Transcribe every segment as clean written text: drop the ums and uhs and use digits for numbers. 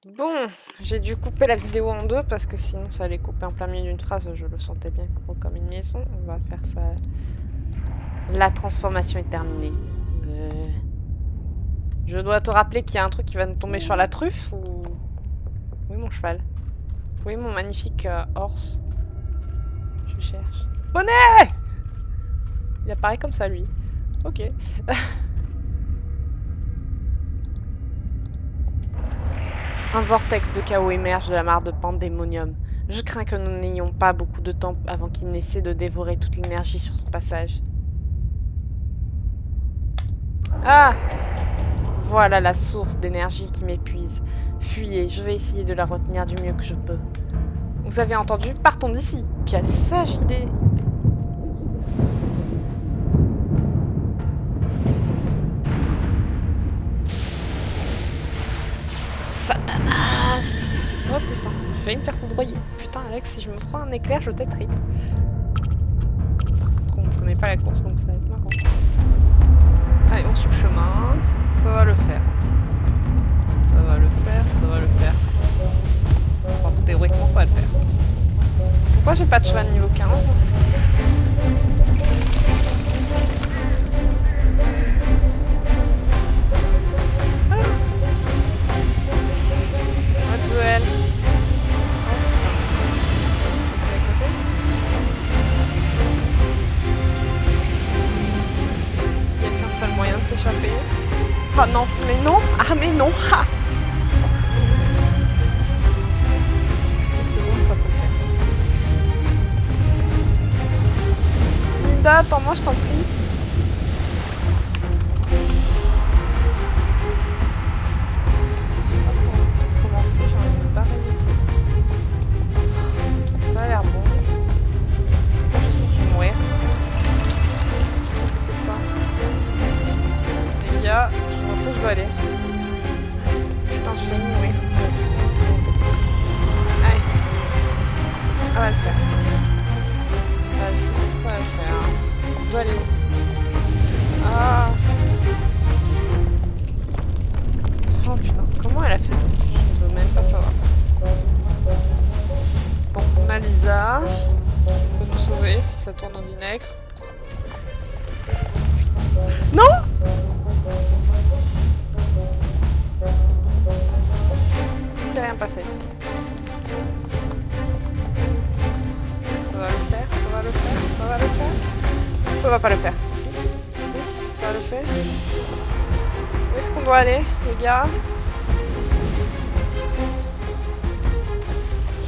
Bon, j'ai dû couper la vidéo en deux parce que sinon ça allait couper en plein milieu d'une phrase, je le sentais bien gros comme une maison. On va faire ça. La transformation est terminée. Je dois te rappeler qu'il y a un truc qui va nous tomber sur la truffe ou... Oui mon cheval. Oui mon magnifique horse. Je cherche. Bonnet! Il apparaît comme ça lui. Ok. Un vortex de chaos émerge de la mare de Pandémonium. Je crains que nous n'ayons pas beaucoup de temps avant qu'il n'essaie de dévorer toute l'énergie sur son passage. Ah! Voilà la source d'énergie qui m'épuise. Fuyez, je vais essayer de la retenir du mieux que je peux. Vous avez entendu? Partons d'ici. Quelle sage idée! Satanas! Oh putain, j'ai failli me faire foudroyer. Putain Alex, si je me prends un éclair, je t'étripe. Par contre, on ne connaît pas la course, donc ça va être marrant. Allez, on suit le chemin. Ça va le faire. Ça va le faire, ça va le faire. Enfin, théoriquement, ça va le faire. Pourquoi j'ai pas de cheval niveau 15? Ah. What the hell? Il n'y a qu'un seul moyen de s'échapper. Oh non, mais non! Ah mais non! Ah! C'est bon, ça peut le faire. Linda, attends-moi, je t'en prie. Commencer, j'ai envie de me barrer d'ici. Ok, ça a l'air bon. Je sens que je vais mourir. C'est ça. Les gars, je vois pas où je dois aller. Putain, je vais mourir. Allez. Ça va le faire. Ça va le faire. Ça va le faire. Je dois aller où? Ah. Oh putain, comment elle a fait? Je ne veux même pas savoir. Bon, on a Lisa. On peut nous sauver si ça tourne au vinaigre. Non! Il s'est rien passé. Ça va le faire, ça va le faire, ça va le faire. Ça va pas le faire. Si, si, ça va le faire. Où est-ce qu'on doit aller, les gars?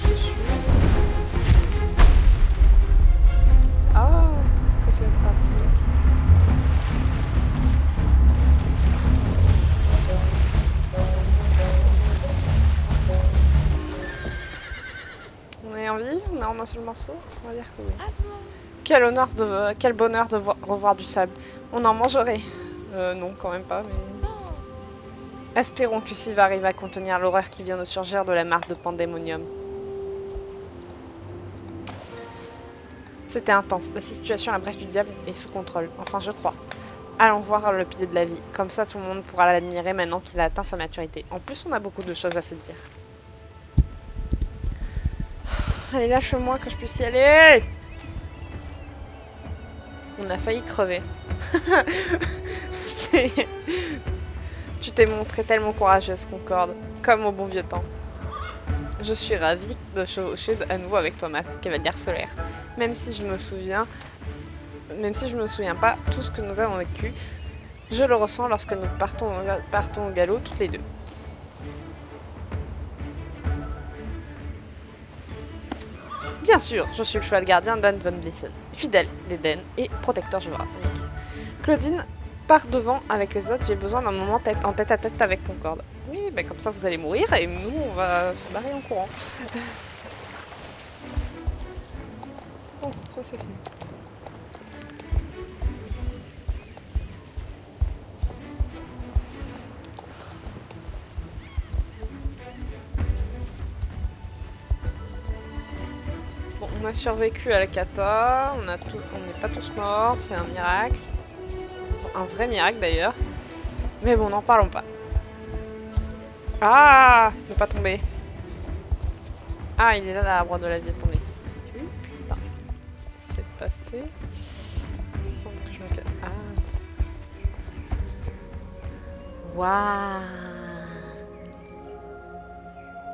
Je suis... Ah, que c'est pratique. On est en vie? On a un seul morceau? On va dire que oui. Quel bonheur de revoir du sable. On en mangerait. Non, quand même pas, mais... Espérons que Siva arrive à contenir l'horreur qui vient de surgir de la mare de Pandémonium. C'était intense. La situation à la brèche du diable est sous contrôle. Enfin, je crois. Allons voir le pilier de la vie. Comme ça, tout le monde pourra l'admirer maintenant qu'il a atteint sa maturité. En plus, on a beaucoup de choses à se dire. Allez, lâche-moi que je puisse y aller. On a failli crever. Tu t'es montré tellement courageuse, Concorde, comme au bon vieux temps. Je suis ravie de chevaucher à nouveau avec toi, ma cavalière solaire. Même si je me souviens pas tout ce que nous avons vécu, je le ressens lorsque nous partons au galop toutes les deux. Bien sûr, je suis le cheval gardien d'Anne von Blissen, fidèle d'Eden et protecteur géographique. Claudine part devant avec les autres, j'ai besoin d'un moment en tête à tête avec Concorde. Oui, ben comme ça vous allez mourir et nous on va se barrer en courant. Bon, ça c'est fini. Bon, on a survécu à la kata, on n'est pas tous morts, c'est un miracle. Un vrai miracle d'ailleurs. Mais bon, n'en parlons pas. Ah, ne pas tomber. Ah, il est là, l'arbre de la vie. Attendez. Putain. C'est passé. Sans que je me casse. Ah. Waouh.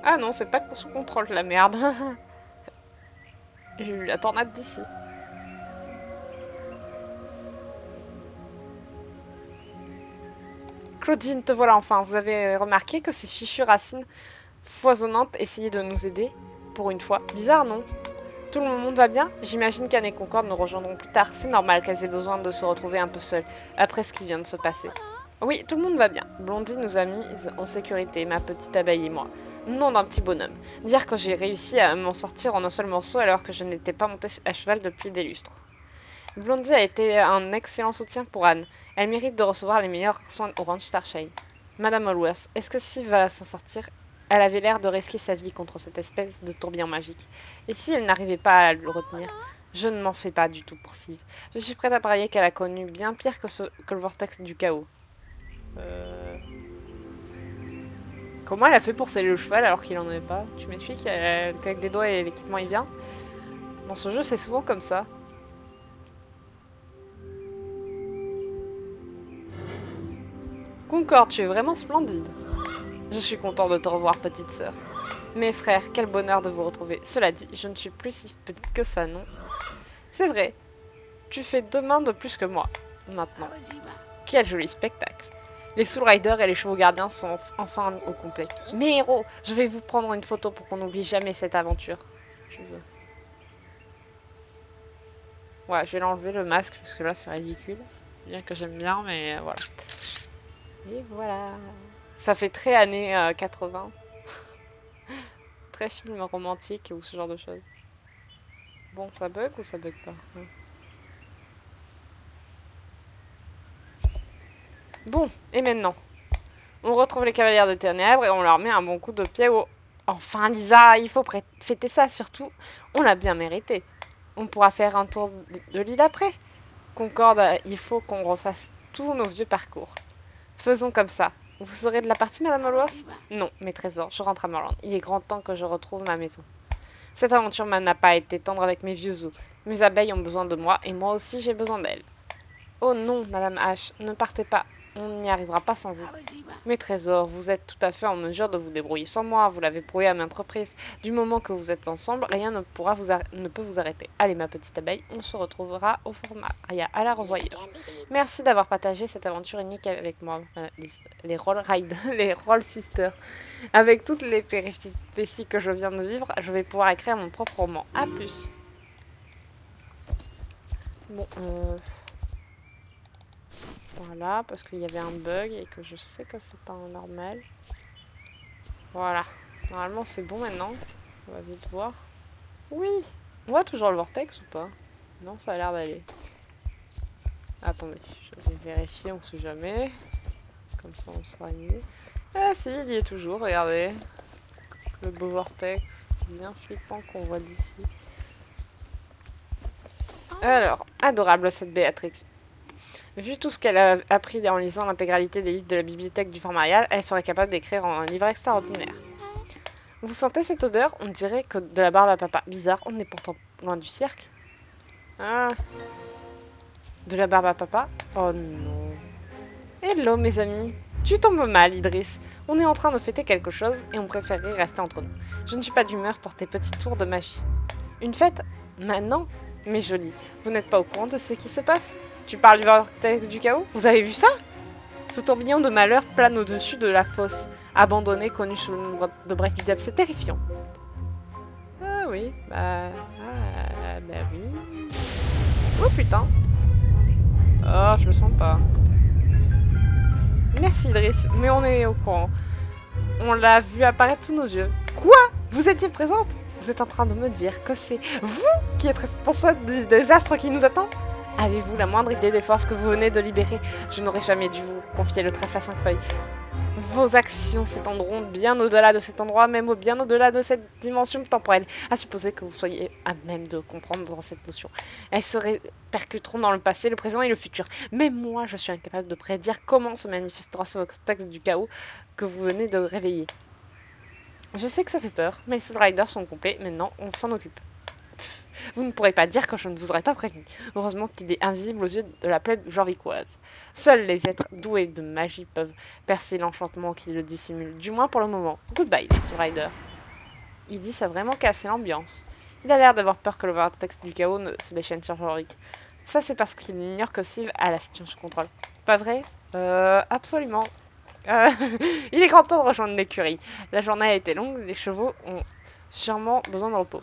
Ah non, c'est pas sous contrôle, la merde. J'ai eu la tornade d'ici. Claudine, te voilà enfin. Vous avez remarqué que ces fichues racines foisonnantes essayaient de nous aider? Pour une fois. Bizarre, non? Tout le monde va bien? J'imagine qu'Anne et Concorde nous rejoindront plus tard. C'est normal qu'elles aient besoin de se retrouver un peu seules, après ce qui vient de se passer. Oui, tout le monde va bien. Blondie nous a mises en sécurité, ma petite abeille et moi. Nom d'un petit bonhomme. Dire que j'ai réussi à m'en sortir en un seul morceau alors que je n'étais pas montée à cheval depuis des lustres. Blondie a été un excellent soutien pour Anne. Elle mérite de recevoir les meilleurs soins au ranch Starshine. Madame Allworth, est-ce que Sif va s'en sortir? Elle avait l'air de risquer sa vie contre cette espèce de tourbillon magique. Et si elle n'arrivait pas à le retenir? Je ne m'en fais pas du tout pour Sif. Je suis prête à parier qu'elle a connu bien pire que le vortex du chaos. Comment elle a fait pour sceller le cheval alors qu'il en avait pas? Tu m'expliques qu'avec des doigts et l'équipement il vient? Dans ce jeu c'est souvent comme ça. Concorde, tu es vraiment splendide. Je suis content de te revoir, petite sœur. Mes frères, quel bonheur de vous retrouver. Cela dit, je ne suis plus si petite que ça, non? C'est vrai. Tu fais 2 mains de plus que moi, maintenant. Quel joli spectacle. Les Soul Riders et les chevaux gardiens sont enfin au complet. Mes héros, je vais vous prendre une photo pour qu'on n'oublie jamais cette aventure. Si tu veux. Ouais, je vais l'enlever le masque parce que là c'est ridicule. Bien que j'aime bien, mais voilà. Et voilà. Ça fait très années 80. Très film romantique ou ce genre de choses. Bon, ça bug ou ça bug pas? Bon, et maintenant? On retrouve les cavalières des ténèbres et on leur met un bon coup de pied au... Enfin, Lisa, il faut fêter ça, surtout. On l'a bien mérité. On pourra faire un tour de l'île après. Concorde, il faut qu'on refasse tous nos vieux parcours. Faisons comme ça. Vous serez de la partie, Madame Allworth? Non, mes trésors, je rentre à Morland. Il est grand temps que je retrouve ma maison. Cette aventure n'a pas été tendre avec mes vieux os. Mes abeilles ont besoin de moi et moi aussi j'ai besoin d'elles. Oh non, Madame H, ne partez pas. On n'y arrivera pas sans vous. Mes trésors, vous êtes tout à fait en mesure de vous débrouiller sans moi. Vous l'avez prouvé à maintes reprises. Du moment que vous êtes ensemble, rien ne peut vous arrêter. Allez, ma petite abeille, on se retrouvera au format. À la revoyeuse. Merci d'avoir partagé cette aventure unique avec moi, les Roll Sisters. Avec toutes les péripéties que je viens de vivre, je vais pouvoir écrire mon propre roman. A plus. Bon, voilà, parce qu'il y avait un bug et que je sais que c'est pas normal. Voilà. Normalement, c'est bon maintenant. On va vite voir. Oui! On voit toujours le vortex ou pas? Non, ça a l'air d'aller. Attendez, je vais vérifier, on sait jamais. Comme ça, on sera aligné. Ah si, il y est toujours, regardez. Le beau vortex, bien flippant qu'on voit d'ici. Alors, adorable cette Béatrix. Vu tout ce qu'elle a appris en lisant l'intégralité des livres de la bibliothèque du Fort Marial, elle serait capable d'écrire un livre extraordinaire. Vous sentez cette odeur? On dirait que de la barbe à papa. Bizarre, on est pourtant loin du cirque. Ah. De la barbe à papa? Oh non. Hello mes amis. Tu tombes mal, Idriss. On est en train de fêter quelque chose et on préférerait rester entre nous. Je ne suis pas d'humeur pour tes petits tours de magie. Une fête? Maintenant? Mais jolie, vous n'êtes pas au courant de ce qui se passe? Tu parles du vortex du chaos? Vous avez vu ça? Ce tourbillon de malheur plane au-dessus de la fosse, abandonnée, connue sous le nom de Break du Diable. C'est terrifiant. Ah oui, bah oui. Oh putain. Oh, je le sens pas. Merci Idriss, mais on est au courant. On l'a vu apparaître sous nos yeux. Quoi? Vous étiez présente? Vous êtes en train de me dire que c'est vous qui êtes responsable du désastre qui nous attend? Avez-vous la moindre idée des forces que vous venez de libérer? Je n'aurais jamais dû vous confier le trèfle à 5 feuilles. Vos actions s'étendront bien au-delà de cet endroit, même bien au-delà de cette dimension temporelle, à supposer que vous soyez à même de comprendre dans cette notion. Elles se répercuteront dans le passé, le présent et le futur. Mais moi, je suis incapable de prédire comment se manifestera ce vortex du chaos que vous venez de réveiller. Je sais que ça fait peur, mais les Soul Riders sont complets, maintenant on s'en occupe. Pff, vous ne pourrez pas dire que je ne vous aurais pas prévenu. Heureusement qu'il est invisible aux yeux de la plaine jorvicoise. Seuls les êtres doués de magie peuvent percer l'enchantement qui le dissimule, du moins pour le moment. Goodbye, les Soul Riders. Il dit ça a vraiment cassé l'ambiance. Il a l'air d'avoir peur que le vortex du chaos ne se déchaîne sur Jorvik. Ça, c'est parce qu'il ignore que Sylve a la situation sous contrôle. Pas vrai? Absolument. Il est grand temps de rejoindre l'écurie. La journée a été longue, les chevaux ont sûrement besoin de repos.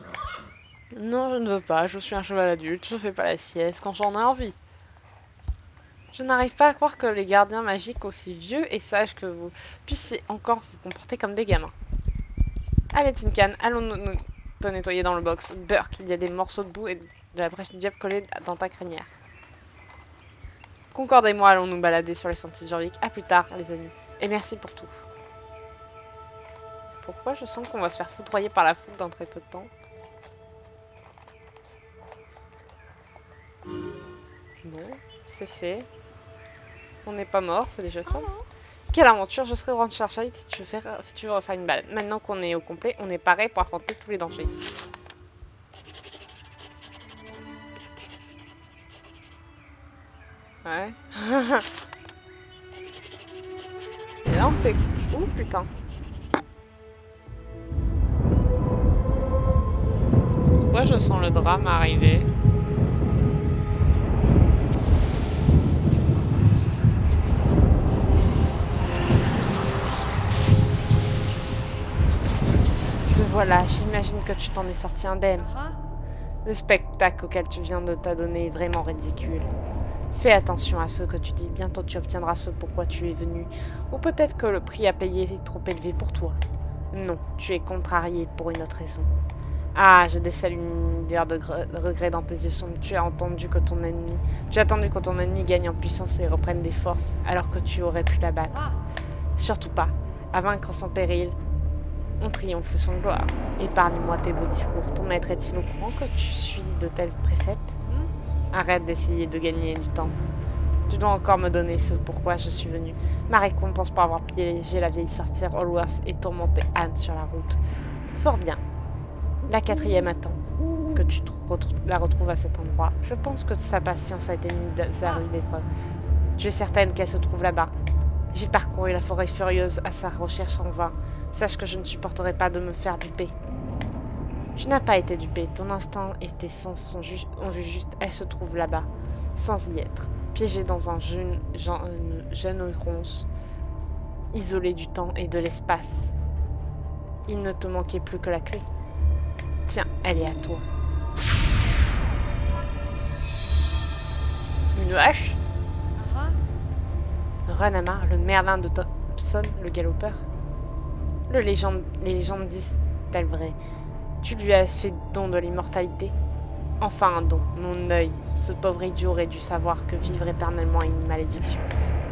Non, je ne veux pas, je suis un cheval adulte, je fais pas la sieste quand j'en ai envie. Je n'arrive pas à croire que les gardiens magiques aussi vieux et sages que vous puissiez encore vous comporter comme des gamins. Allez, Tinkan, allons nous te nettoyer dans le box. Burk, il y a des morceaux de boue et de la brèche du diable collés dans ta crinière. Concorde et moi allons nous balader sur les sentiers de Jorvik. À plus tard, les amis. Et merci pour tout. Pourquoi je sens qu'on va se faire foudroyer par la foule dans très peu de temps? Bon, c'est fait. On n'est pas mort, c'est déjà ça. Quelle aventure, je serai au ranch Cherchai si tu veux refaire une balade. Maintenant qu'on est au complet, on est paré pour affronter tous les dangers. Ouais. Et là, on fait... Ouh, putain. Pourquoi je sens le drame arriver? Te voilà, j'imagine que tu t'en es sorti indemne. Le spectacle auquel tu viens de t'adonner est vraiment ridicule. Fais attention à ce que tu dis, bientôt tu obtiendras ce pourquoi tu es venu. Ou peut-être que le prix à payer est trop élevé pour toi. Non, tu es contrarié pour une autre raison. Ah, je décèle une lueur de regret dans tes yeux sombres. Tu as attendu que ton ennemi gagne en puissance et reprenne des forces, alors que tu aurais pu l'abattre. Surtout pas. À vaincre sans péril, on triomphe sans gloire. Épargne-moi tes beaux discours. Ton maître est-il au courant que tu suis de tels préceptes? Arrête d'essayer de gagner du temps. Tu dois encore me donner ce pourquoi je suis venu. Ma récompense pour avoir piégé la vieille sorcière Allworth et tourmenté Anne sur la route. Fort bien. La 4e attend que tu la retrouves à cet endroit. Je pense que sa patience a été mise à rude épreuve. Tu es certaine qu'elle se trouve là-bas. J'ai parcouru la forêt furieuse à sa recherche en vain. Sache que je ne supporterai pas de me faire duper. Tu n'as pas été dupé. Ton instinct et tes sens ont vu juste. Elle se trouve là-bas, sans y être. Piégée dans un jeune ronce, isolée du temps et de l'espace. Il ne te manquait plus que la clé. Tiens, elle est à toi. Une hache? Renamar, le merlin de Thompson, le galopeur. Les légendes disent-elles vrai? Tu lui as fait don de l'immortalité? Enfin un don, mon œil. Ce pauvre idiot aurait dû savoir que vivre éternellement est une malédiction.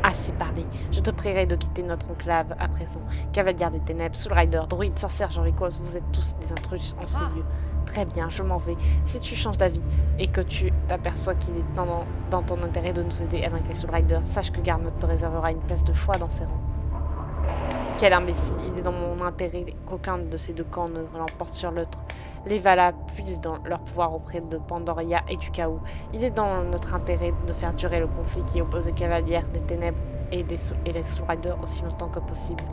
Assez parlé. Je te prierai de quitter notre enclave à présent. Cavalière des ténèbres, Soul Rider, druide, sorcière, Jorvikos, vous êtes tous des intrus en ces lieux. Très bien, je m'en vais. Si tu changes d'avis et que tu t'aperçois qu'il est dans ton intérêt de nous aider à vaincre les Soul Riders, sache que Garnot te réservera une place de choix dans ses rangs. Quel imbécile, il est dans mon intérêt qu'aucun de ces deux camps ne l'emporte sur l'autre. Les Valas puisent dans leur pouvoir auprès de Pandoria et du chaos. Il est dans notre intérêt de faire durer le conflit qui oppose les cavalières des ténèbres et les Soul Riders aussi longtemps que possible.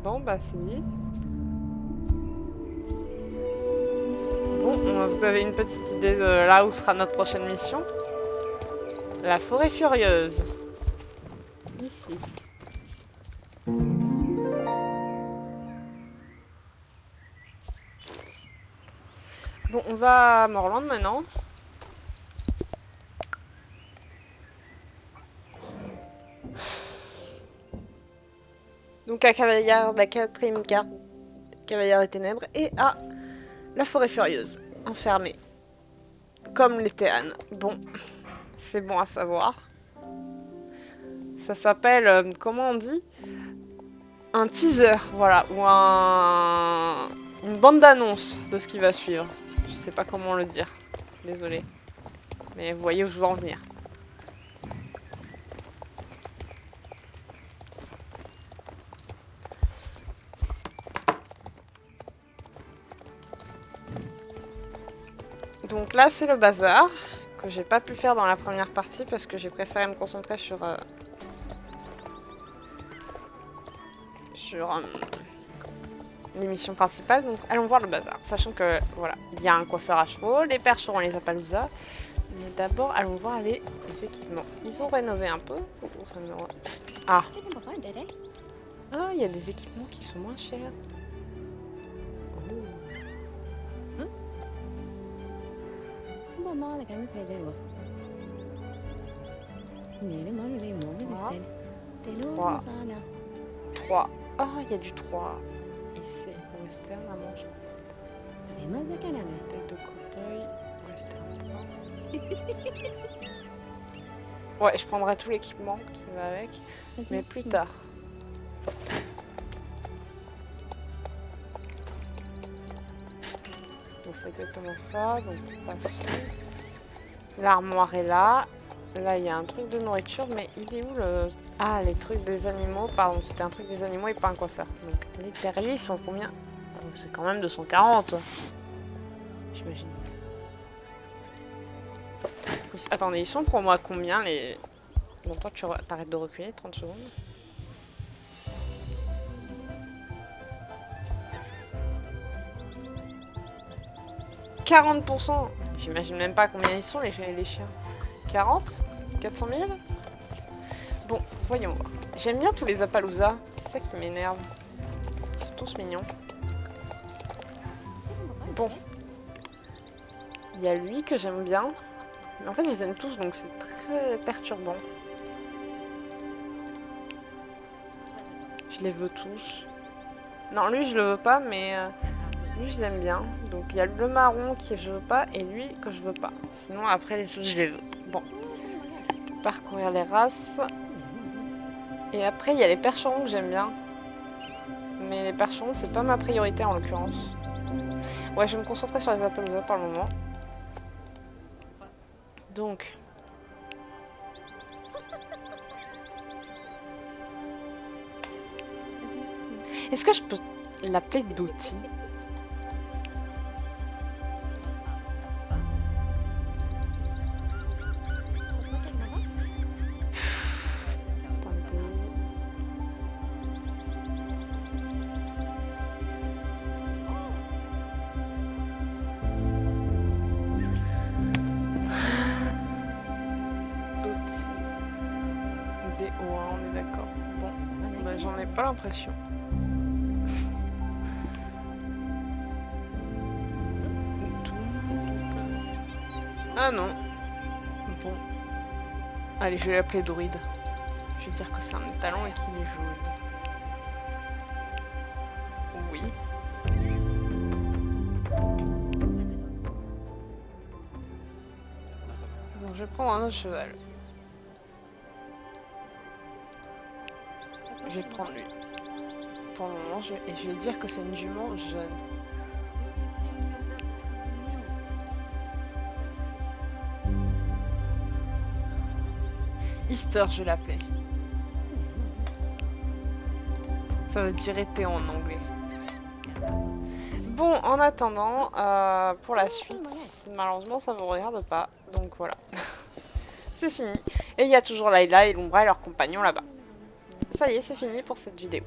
Bon, bah c'est dit. Bon, vous avez une petite idée de là où sera notre prochaine mission? La forêt furieuse. Ici. Bon, on va à Morland maintenant. Donc à Cavalière, la 4e carte, Cavalière des Ténèbres, et à la Forêt Furieuse, enfermée. Comme l'était Anne. Bon, c'est bon à savoir. Ça s'appelle, comment on dit? un teaser, voilà, ou une bande d'annonce de ce qui va suivre. Je sais pas comment le dire, désolé. Mais vous voyez où je veux en venir. Donc là, c'est le bazar que j'ai pas pu faire dans la première partie parce que j'ai préféré me concentrer sur l'émission principale. Donc allons voir le bazar, sachant que voilà, il y a un coiffeur à chevaux, les percherons, les Appaloosas. Mais d'abord, allons voir les équipements. Ils ont rénové un peu. Ça me... Ah, il y a des équipements qui sont moins chers. Trois. 3. Ah, il y a du 3. Et c'est western à manger. Tête de cow-boy, western blanc. Ouais, je prendrai tout l'équipement qui va avec, mais plus tard. Donc c'est exactement ça, donc passons. L'armoire est là. Là, il y a un truc de nourriture, mais il est où le... Ah, les trucs des animaux. Pardon, c'était un truc des animaux et pas un coiffeur. Donc, les terriers, ils sont combien? Oh, c'est quand même 240. J'imagine. Attendez, ils sont pour moi combien les... Bon, toi, tu t'arrêtes de reculer 30 secondes. « 40%. J'imagine même pas combien ils sont les chiens. 40 400 000. Bon, voyons voir. J'aime bien tous les Appaloosas. C'est ça qui m'énerve. Ils sont tous mignons. Bon. Il y a lui que j'aime bien. Mais en fait, je les aime tous, donc c'est très perturbant. Je les veux tous. Non, lui, je le veux pas, mais... lui, je l'aime bien. Donc, il y a le marron que je veux pas et lui que je veux pas. Sinon, après, les autres, je les veux. Bon. Parcourir les races. Et après, il y a les percherons que j'aime bien. Mais les percherons, c'est pas ma priorité en l'occurrence. Ouais, je vais me concentrer sur les Appaloosas pour le moment. Donc... Est-ce que je peux l'appeler Dottie? J'en ai pas l'impression. Ah non. Bon. Allez, je vais l'appeler Druide. Je vais dire que c'est un talent et qu'il est jaune. Oui. Bon, je vais prendre un autre cheval. Je vais prendre lui. Pour le moment, je vais dire que c'est une jument jeune. Easter, je vais l'appeler. Ça veut dire été en anglais. Bon, en attendant, pour la suite, malheureusement, ça ne vous regarde pas. Donc voilà. C'est fini. Et il y a toujours Layla et Lumbra et leurs compagnons là-bas. Ça y est, c'est fini pour cette vidéo.